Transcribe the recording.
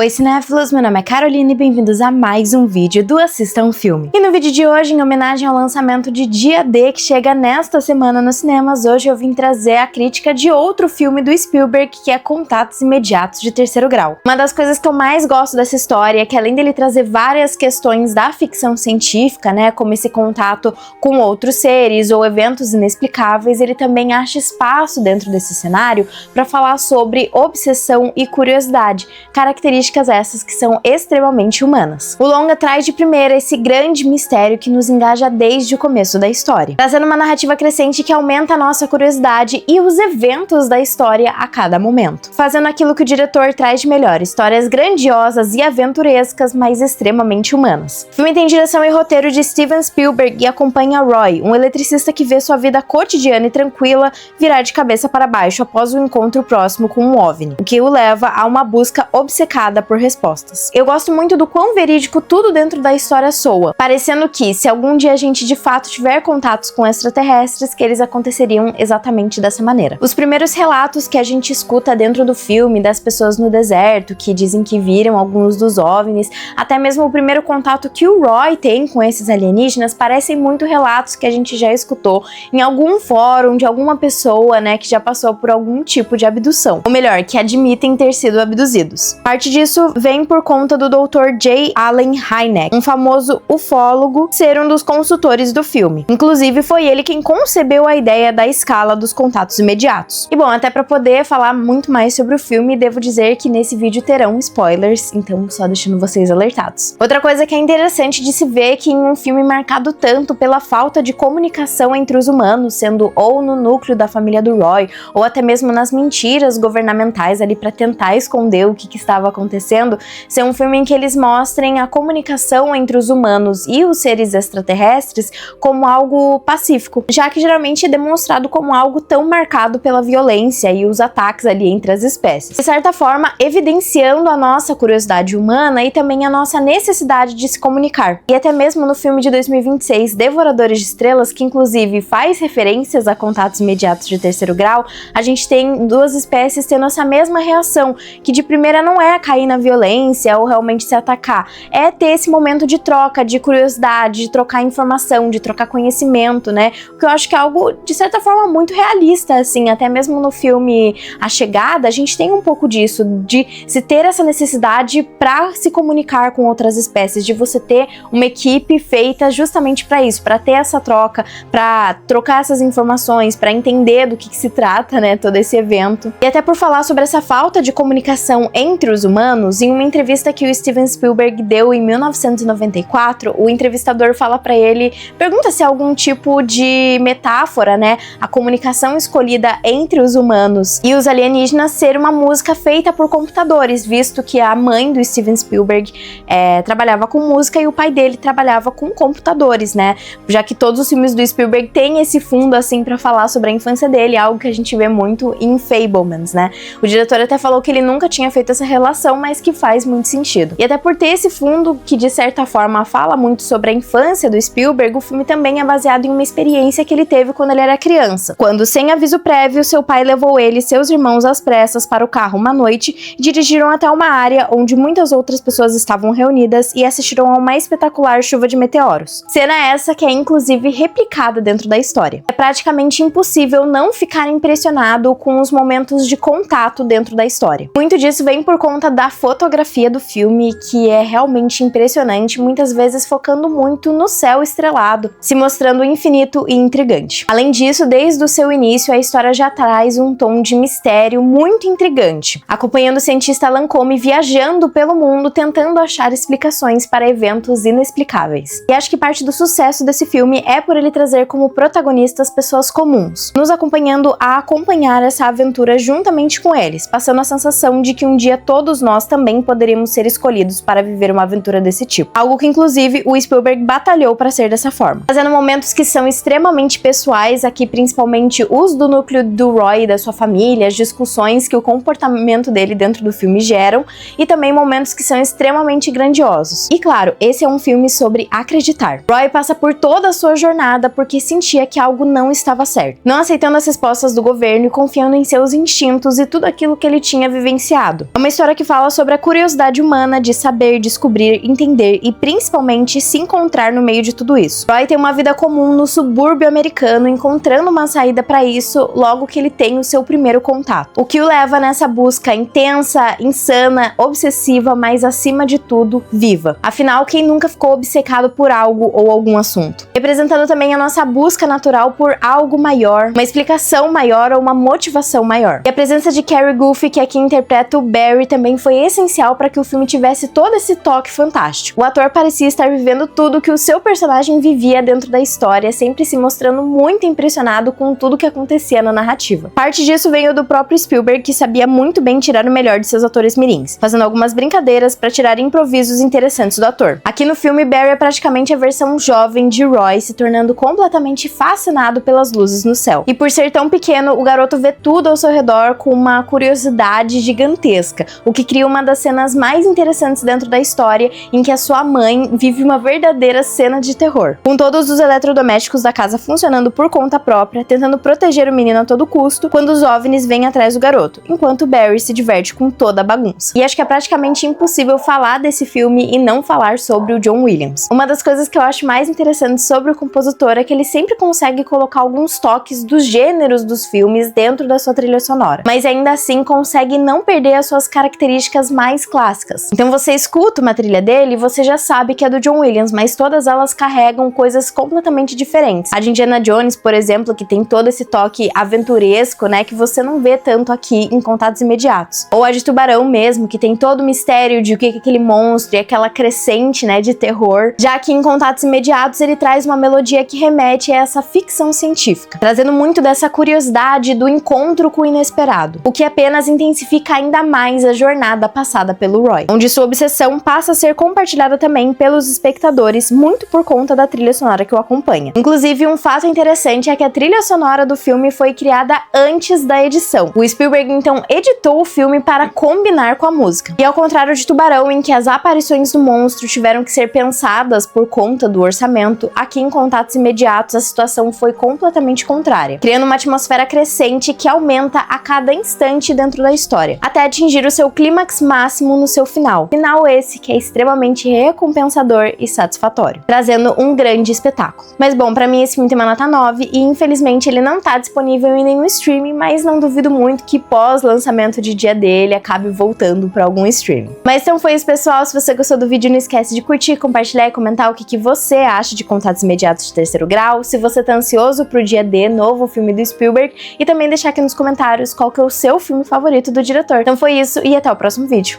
Oi cinéfilos, meu nome é Caroline e bem-vindos a mais um vídeo do Assista um Filme. E no vídeo de hoje, em homenagem ao lançamento de Dia D, que chega nesta semana nos cinemas, hoje eu vim trazer a crítica de outro filme do Spielberg, que é Contatos Imediatos de Terceiro Grau. Uma das coisas que eu mais gosto dessa história é que, além dele trazer várias questões da ficção científica, né, como esse contato com outros seres ou eventos inexplicáveis, ele também acha espaço dentro desse cenário para falar sobre obsessão e curiosidade, características essas que são extremamente humanas. O longa traz de primeira esse grande mistério que nos engaja desde o começo da história, trazendo uma narrativa crescente que aumenta a nossa curiosidade e os eventos da história a cada momento, fazendo aquilo que o diretor traz de melhor, histórias grandiosas e aventurescas, mas extremamente humanas. O filme tem direção e roteiro de Steven Spielberg e acompanha Roy, um eletricista que vê sua vida cotidiana e tranquila virar de cabeça para baixo após o encontro próximo com um OVNI, o que o leva a uma busca obcecada por respostas. Eu gosto muito do quão verídico tudo dentro da história soa, parecendo que, se algum dia a gente de fato tiver contatos com extraterrestres, que eles aconteceriam exatamente dessa maneira. Os primeiros relatos que a gente escuta dentro do filme, das pessoas no deserto, que dizem que viram alguns dos OVNIs, até mesmo o primeiro contato que o Roy tem com esses alienígenas, parecem muito relatos que a gente já escutou em algum fórum de alguma pessoa, né, que já passou por algum tipo de abdução. Ou melhor, que admitem ter sido abduzidos. Parte disso vem por conta do Dr. J. Allen Hynek, um famoso ufólogo, ser um dos consultores do filme. Inclusive, foi ele quem concebeu a ideia da escala dos contatos imediatos. E bom, até para poder falar muito mais sobre o filme, devo dizer que nesse vídeo terão spoilers, então só deixando vocês alertados. Outra coisa que é interessante de se ver é que em um filme marcado tanto pela falta de comunicação entre os humanos, sendo ou no núcleo da família do Roy, ou até mesmo nas mentiras governamentais ali para tentar esconder o que estava acontecendo, ser um filme em que eles mostrem a comunicação entre os humanos e os seres extraterrestres como algo pacífico, já que geralmente é demonstrado como algo tão marcado pela violência e os ataques ali entre as espécies. De certa forma, evidenciando a nossa curiosidade humana e também a nossa necessidade de se comunicar. E até mesmo no filme de 2026, Devoradores de Estrelas, que inclusive faz referências a contatos imediatos de terceiro grau, a gente tem duas espécies tendo essa mesma reação, que de primeira não é cair na violência ou realmente se atacar, é ter esse momento de troca, de curiosidade, de trocar informação, de trocar conhecimento, né? O que eu acho que é algo, de certa forma, muito realista, assim, até mesmo no filme A Chegada, a gente tem um pouco disso, de se ter essa necessidade para se comunicar com outras espécies, de você ter uma equipe feita justamente para isso, para ter essa troca, para trocar essas informações, para entender do que se trata, né, todo esse evento. E até por falar sobre essa falta de comunicação entre os humanos, em uma entrevista que o Steven Spielberg deu em 1994, o entrevistador fala para ele, pergunta se há algum tipo de metáfora, né, a comunicação escolhida entre os humanos e os alienígenas ser uma música feita por computadores, visto que a mãe do Steven Spielberg trabalhava com música e o pai dele trabalhava com computadores, né, já que todos os filmes do Spielberg têm esse fundo assim para falar sobre a infância dele, algo que a gente vê muito em Fabelmans, né. O diretor até falou que ele nunca tinha feito essa relação, mas que faz muito sentido. E até por ter esse fundo que de certa forma fala muito sobre a infância do Spielberg, o filme também é baseado em uma experiência que ele teve quando ele era criança, quando sem aviso prévio seu pai levou ele e seus irmãos às pressas para o carro uma noite e dirigiram até uma área onde muitas outras pessoas estavam reunidas e assistiram a uma espetacular chuva de meteoros. Cena essa que é inclusive replicada dentro da história. É praticamente impossível não ficar impressionado com os momentos de contato dentro da história. Muito disso vem por conta da fotografia do filme, que é realmente impressionante, muitas vezes focando muito no céu estrelado, se mostrando infinito e intrigante. Além disso, desde o seu início, a história já traz um tom de mistério muito intrigante, acompanhando o cientista Alan Comey viajando pelo mundo tentando achar explicações para eventos inexplicáveis. E acho que parte do sucesso desse filme é por ele trazer como protagonistas pessoas comuns, nos acompanhando a acompanhar essa aventura juntamente com eles, passando a sensação de que um dia todos nós também poderíamos ser escolhidos para viver uma aventura desse tipo. Algo que, inclusive, o Spielberg batalhou para ser dessa forma. Fazendo momentos que são extremamente pessoais, aqui principalmente os do núcleo do Roy e da sua família, as discussões que o comportamento dele dentro do filme geram, e também momentos que são extremamente grandiosos. E claro, esse é um filme sobre acreditar. Roy passa por toda a sua jornada porque sentia que algo não estava certo, não aceitando as respostas do governo e confiando em seus instintos e tudo aquilo que ele tinha vivenciado. É uma história que fala fala sobre a curiosidade humana de saber, descobrir, entender e principalmente se encontrar no meio de tudo isso. Roy tem uma vida comum no subúrbio americano, encontrando uma saída para isso logo que ele tem o seu primeiro contato. O que o leva nessa busca intensa, insana, obsessiva, mas acima de tudo, viva. Afinal, quem nunca ficou obcecado por algo ou algum assunto? Representando também a nossa busca natural por algo maior, uma explicação maior ou uma motivação maior. E a presença de Cary Guffey, que aqui interpreta o Barry, também foi essencial para que o filme tivesse todo esse toque fantástico. O ator parecia estar vivendo tudo que o seu personagem vivia dentro da história, sempre se mostrando muito impressionado com tudo que acontecia na narrativa. Parte disso veio do próprio Spielberg, que sabia muito bem tirar o melhor de seus atores mirins, fazendo algumas brincadeiras para tirar improvisos interessantes do ator. Aqui no filme, Barry é praticamente a versão jovem de Roy, se tornando completamente fascinado pelas luzes no céu. E por ser tão pequeno, o garoto vê tudo ao seu redor com uma curiosidade gigantesca, o que cria uma das cenas mais interessantes dentro da história, em que a sua mãe vive uma verdadeira cena de terror. Com todos os eletrodomésticos da casa funcionando por conta própria, tentando proteger o menino a todo custo, quando os OVNIs vêm atrás do garoto, enquanto Barry se diverte com toda a bagunça. E acho que é praticamente impossível falar desse filme e não falar sobre o John Williams. Uma das coisas que eu acho mais interessante sobre o compositor é que ele sempre consegue colocar alguns toques dos gêneros dos filmes dentro da sua trilha sonora, mas ainda assim consegue não perder as suas características mais clássicas. Então você escuta uma trilha dele e você já sabe que é do John Williams, mas todas elas carregam coisas completamente diferentes. A de Indiana Jones, por exemplo, que tem todo esse toque aventuresco, né, que você não vê tanto aqui em Contatos Imediatos. Ou a de Tubarão mesmo, que tem todo o mistério de o que é aquele monstro e aquela crescente, né, de terror. Já que em Contatos Imediatos ele traz uma melodia que remete a essa ficção científica, trazendo muito dessa curiosidade do encontro com o inesperado, o que apenas intensifica ainda mais a jornada passada pelo Roy, onde sua obsessão passa a ser compartilhada também pelos espectadores, muito por conta da trilha sonora que o acompanha. Inclusive, um fato interessante é que a trilha sonora do filme foi criada antes da edição. O Spielberg então editou o filme para combinar com a música. E ao contrário de Tubarão, em que as aparições do monstro tiveram que ser pensadas por conta do orçamento, aqui em Contatos Imediatos a situação foi completamente contrária, criando uma atmosfera crescente que aumenta a cada instante dentro da história, até atingir o seu clímax máximo no seu final. Final esse que é extremamente recompensador e satisfatório, trazendo um grande espetáculo. Mas bom, pra mim esse filme tem uma nota 9 e infelizmente ele não tá disponível em nenhum streaming, mas não duvido muito que pós-lançamento de dia dele acabe voltando pra algum streaming. Mas então foi isso, pessoal. Se você gostou do vídeo, não esquece de curtir, compartilhar e comentar o que você acha de Contatos Imediatos de Terceiro Grau, se você tá ansioso pro dia D, novo filme do Spielberg, e também deixar aqui nos comentários qual que é o seu filme favorito do diretor. Então foi isso e até o próximo vídeo.